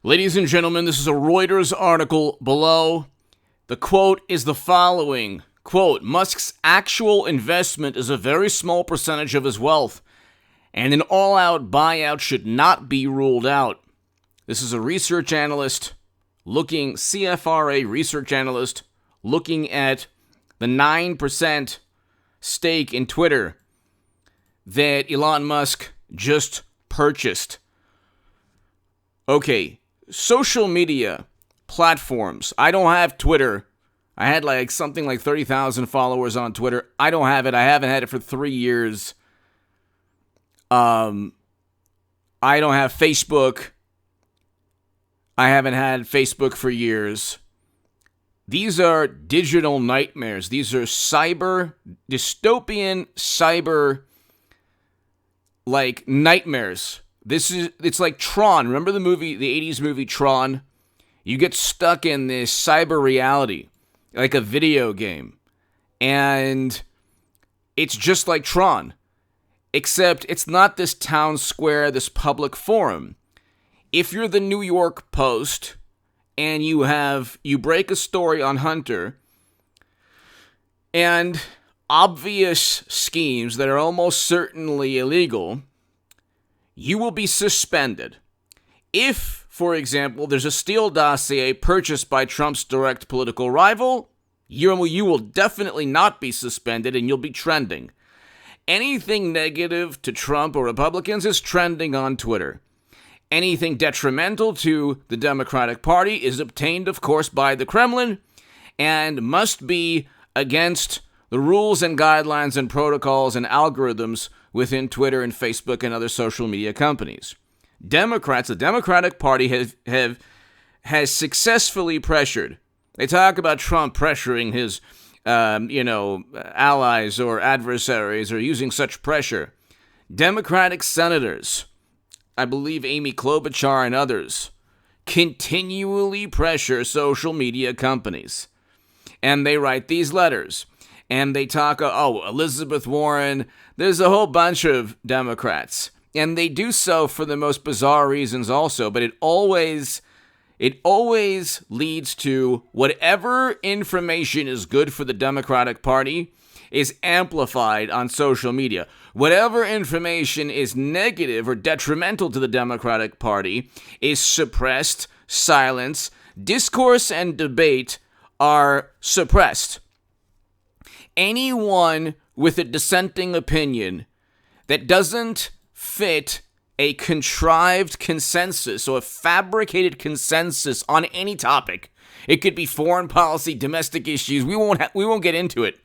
Ladies and gentlemen, this is a Reuters article below. The quote is the following. Quote, Musk's actual investment is a very small percentage of his wealth, and an all-out buyout should not be ruled out. This is a research analyst CFRA Research analyst, looking at the 9% stake in Twitter that Elon Musk just purchased. Okay, social media platforms. I don't have Twitter. I had something like 30,000 followers on Twitter. I don't have it. I haven't had it for 3 years. I don't have Facebook. I haven't had Facebook for years. These are digital nightmares. These are dystopian cyber nightmares. It's like Tron. Remember the 80s movie Tron? You get stuck in this cyber reality, like a video game. And it's just like Tron. Except it's not this town square, this public forum. If you're the New York Post and you break a story on Hunter and obvious schemes that are almost certainly illegal, you will be suspended. If, for example, there's a Steele dossier purchased by Trump's direct political rival, you will definitely not be suspended and you'll be trending. Anything negative to Trump or Republicans is trending on Twitter. Anything detrimental to the Democratic Party is obtained, of course, by the Kremlin and must be against the rules and guidelines and protocols and algorithms within Twitter and Facebook and other social media companies. The Democratic Party has successfully pressured. They talk about Trump pressuring his allies or adversaries or using such pressure. Democratic senators, I believe Amy Klobuchar and others, continually pressure social media companies. And they write these letters. And they talk, Elizabeth Warren, there's a whole bunch of Democrats. And they do so for the most bizarre reasons also, but it always leads to whatever information is good for the Democratic Party is amplified on social media. Whatever information is negative or detrimental to the Democratic Party is suppressed, silenced, discourse and debate are suppressed. Anyone with a dissenting opinion that doesn't fit a contrived consensus or a fabricated consensus on any topic, it could be foreign policy, domestic issues, we won't get into it.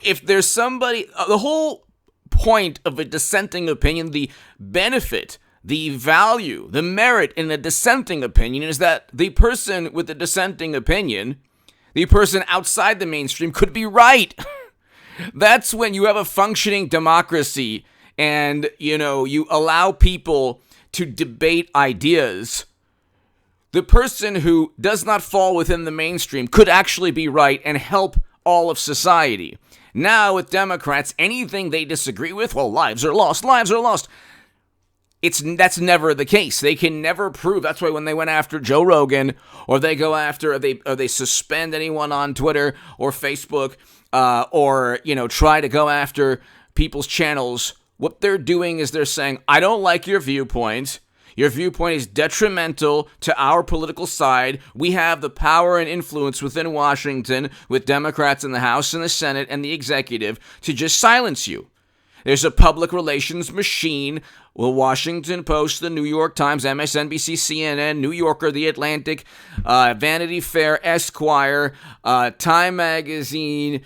If there's somebody, the whole point of a dissenting opinion, the benefit, the value, the merit in a dissenting opinion is that the person with the dissenting opinion, the person outside the mainstream, could be right. That's when you have a functioning democracy and, you allow people to debate ideas. The person who does not fall within the mainstream could actually be right and help all of society. Now, with Democrats, anything they disagree with, lives are lost. That's never the case. They can never prove. That's why when they went after Joe Rogan, or they go after, or they suspend anyone on Twitter or Facebook, or try to go after people's channels, what they're doing is they're saying, I don't like your viewpoint. Your viewpoint is detrimental to our political side. We have the power and influence within Washington with Democrats in the House and the Senate and the executive to just silence you. There's a public relations machine. The Washington Post, the New York Times, MSNBC, CNN, New Yorker, The Atlantic, Vanity Fair, Esquire, Time Magazine,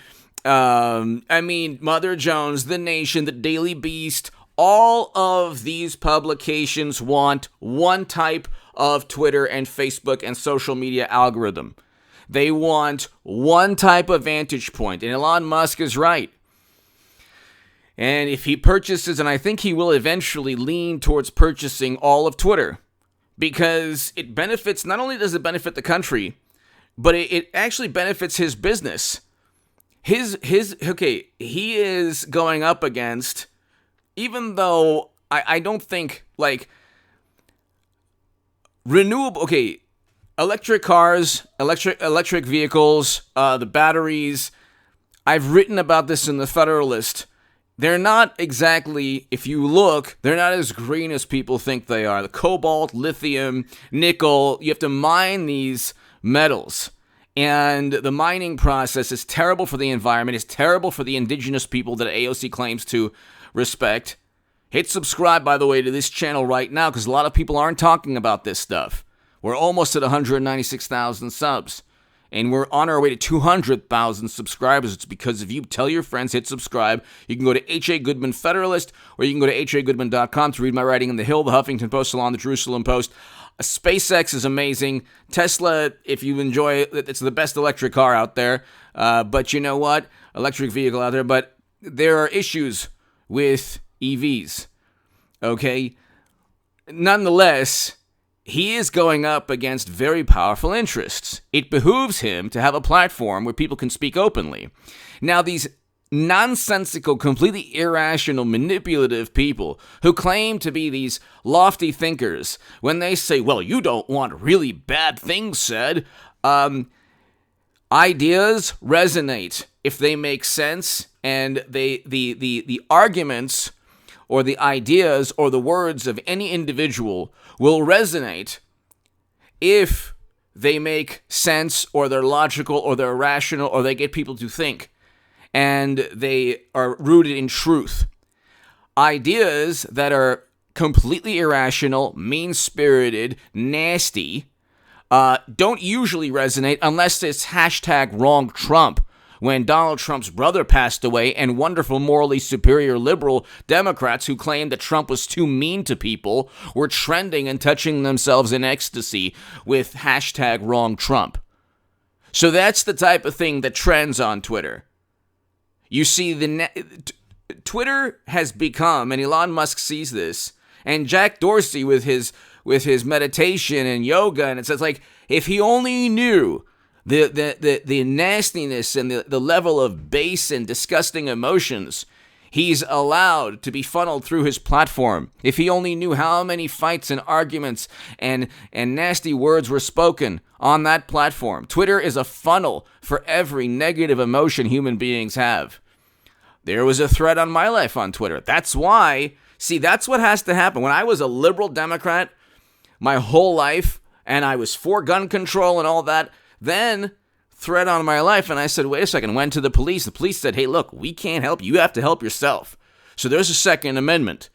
Mother Jones, The Nation, The Daily Beast. All of these publications want one type of Twitter and Facebook and social media algorithm. They want one type of vantage point, and Elon Musk is right. And if he purchases, and I think he will eventually lean towards purchasing all of Twitter, because it benefits, not only does it benefit the country, but it actually benefits his business. He is going up against, even though I don't think, renewable. Okay, electric cars, electric vehicles, the batteries. I've written about this in the Federalist. They're not exactly, if you look, they're not as green as people think they are. The cobalt, lithium, nickel, you have to mine these metals. And the mining process is terrible for the environment. It's terrible for the indigenous people that AOC claims to respect. Hit subscribe, by the way, to this channel right now, because a lot of people aren't talking about this stuff. We're almost at 196,000 subs. And we're on our way to 200,000 subscribers. It's because of you. Tell your friends, hit subscribe. You can go to H.A. Goodman Federalist, or you can go to hagoodman.com to read my writing in The Hill, The Huffington Post, Salon, The Jerusalem Post. SpaceX is amazing. Tesla, if you enjoy it, it's the best electric car out there. But you know what? Electric vehicle out there. But there are issues with EVs. Okay? Nonetheless, he is going up against very powerful interests. It behooves him to have a platform where people can speak openly. Now, these nonsensical, completely irrational, manipulative people who claim to be these lofty thinkers, when they say, well, you don't want really bad things said, ideas resonate if they make sense, and the arguments or the ideas or the words of any individual will resonate if they make sense, or they're logical, or they're rational, or they get people to think, and they are rooted in truth. Ideas that are completely irrational, mean-spirited, nasty, don't usually resonate unless it's hashtag wrong Trump. When Donald Trump's brother passed away, and wonderful, morally superior liberal Democrats who claimed that Trump was too mean to people were trending and touching themselves in ecstasy with hashtag wrong Trump. So that's the type of thing that trends on Twitter. You see, Twitter has become, and Elon Musk sees this, and Jack Dorsey with his meditation and yoga, and it says, like, if he only knew the nastiness and the level of base and disgusting emotions he's allowed to be funneled through his platform. If he only knew how many fights and arguments and nasty words were spoken on that platform. Twitter is a funnel for every negative emotion human beings have. There was a threat on my life on Twitter. That's why, see, that's what has to happen. When I was a liberal Democrat my whole life, and I was for gun control and all that, then threat on my life, and I said, wait a second, went to the police. The police said, hey, look, we can't help you. You have to help yourself. So there's a Second Amendment.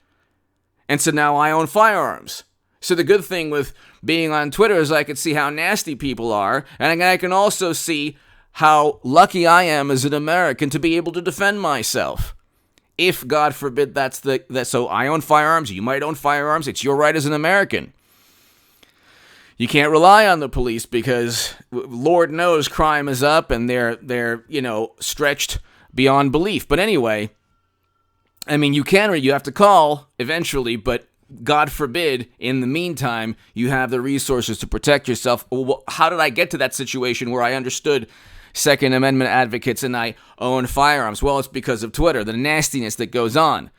And so now I own firearms. So the good thing with being on Twitter is I can see how nasty people are, and I can also see how lucky I am as an American to be able to defend myself. If, God forbid, so I own firearms, you might own firearms, it's your right as an American. You can't rely on the police because Lord knows crime is up and they're stretched beyond belief. But anyway, I mean, you have to call eventually, but God forbid, in the meantime, you have the resources to protect yourself. Well, how did I get to that situation where I understood Second Amendment advocates and I own firearms? Well, it's because of Twitter, the nastiness that goes on,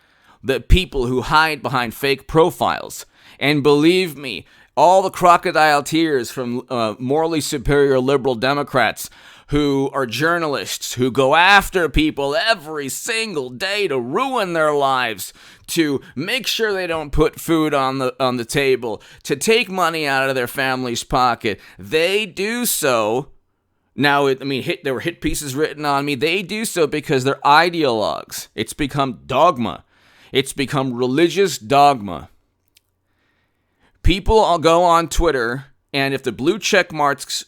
the people who hide behind fake profiles. And believe me, all the crocodile tears from morally superior liberal Democrats who are journalists, who go after people every single day to ruin their lives, to make sure they don't put food on the table, to take money out of their family's pocket. They do so. Now, there were hit pieces written on me. They do so because they're ideologues. It's become dogma. It's become religious dogma. People all go on Twitter, and if the blue check marks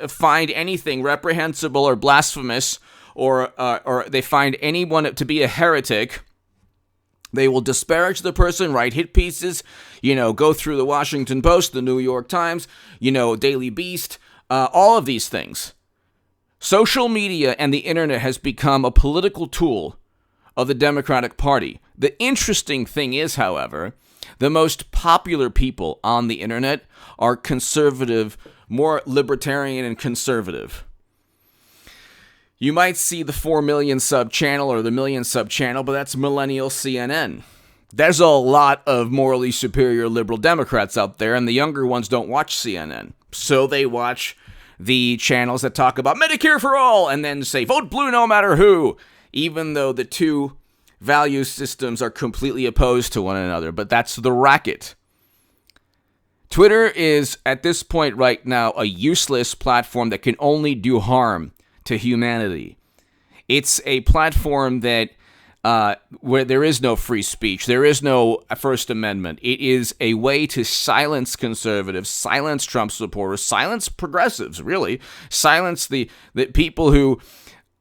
find anything reprehensible or blasphemous, or they find anyone to be a heretic, they will disparage the person, write hit pieces, go through the Washington Post, the New York Times, Daily Beast, all of these things. Social media and the internet has become a political tool of the Democratic Party. The interesting thing is, however, the most popular people on the internet are conservative, more libertarian and conservative. You might see the 4 million sub channel or the million sub channel, but that's millennial CNN. there's a lot of morally superior liberal Democrats out there, and the younger ones don't watch CNN. So they watch the channels that talk about Medicare for all and then say, vote blue no matter who, even though the two value systems are completely opposed to one another. But that's the racket. Twitter is, at this point right now, a useless platform that can only do harm to humanity. It's a platform that where there is no free speech, there is no First Amendment. It is a way to silence conservatives, silence Trump supporters, silence progressives, really. Silence the people who,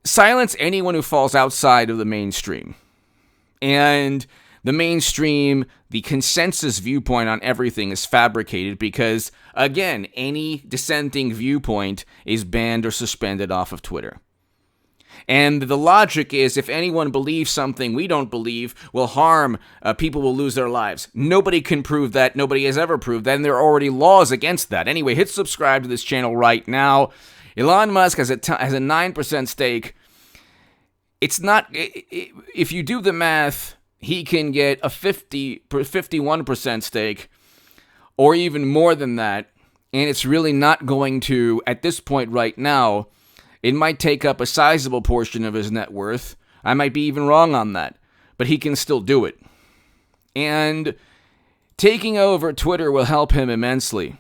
silence anyone who falls outside of the mainstream. And the mainstream, the consensus viewpoint on everything is fabricated because, again, any dissenting viewpoint is banned or suspended off of Twitter. And the logic is if anyone believes something we don't believe will harm, people will lose their lives. Nobody can prove that. Nobody has ever proved that. And there are already laws against that. Anyway, hit subscribe to this channel right now. Elon Musk has a 9% stake. It's not, if you do the math, he can get a 51% stake or even more than that. And it's really not going to, at this point right now, it might take up a sizable portion of his net worth. I might be even wrong on that, but he can still do it. And taking over Twitter will help him immensely.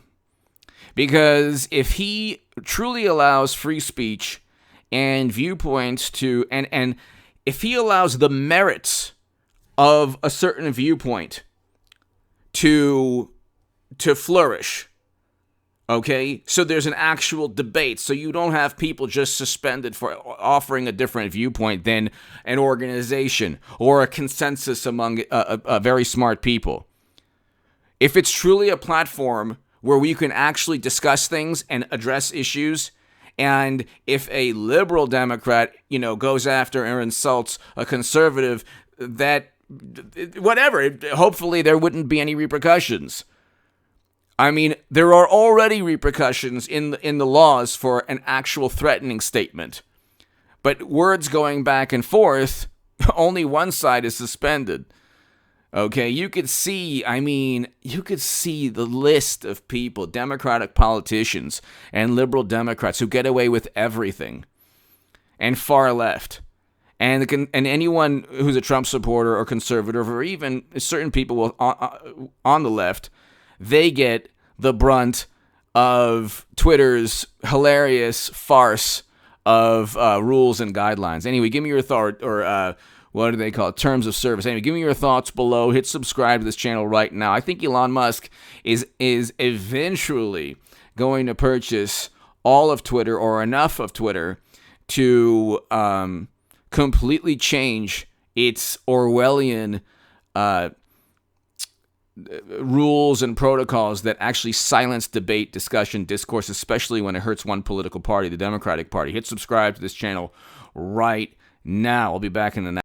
Because if he truly allows free speech and viewpoints to, and if he allows the merits of a certain viewpoint to flourish, okay, so there's an actual debate, so you don't have people just suspended for offering a different viewpoint than an organization or a consensus among very smart people. If it's truly a platform where we can actually discuss things and address issues, and if a liberal Democrat, goes after or insults a conservative, that, whatever, hopefully there wouldn't be any repercussions. I mean, there are already repercussions in the laws for an actual threatening statement. But words going back and forth, only one side is suspended. Okay, you could see the list of people, Democratic politicians and liberal Democrats who get away with everything, and far left. And anyone who's a Trump supporter or conservative, or even certain people on the left, they get the brunt of Twitter's hilarious farce of rules and guidelines. Anyway, give me your thought, or what do they call it? Terms of service. Anyway, give me your thoughts below. Hit subscribe to this channel right now. I think Elon Musk is eventually going to purchase all of Twitter or enough of Twitter to completely change its Orwellian rules and protocols that actually silence debate, discussion, discourse, especially when it hurts one political party, the Democratic Party. Hit subscribe to this channel right now. I'll be back in the next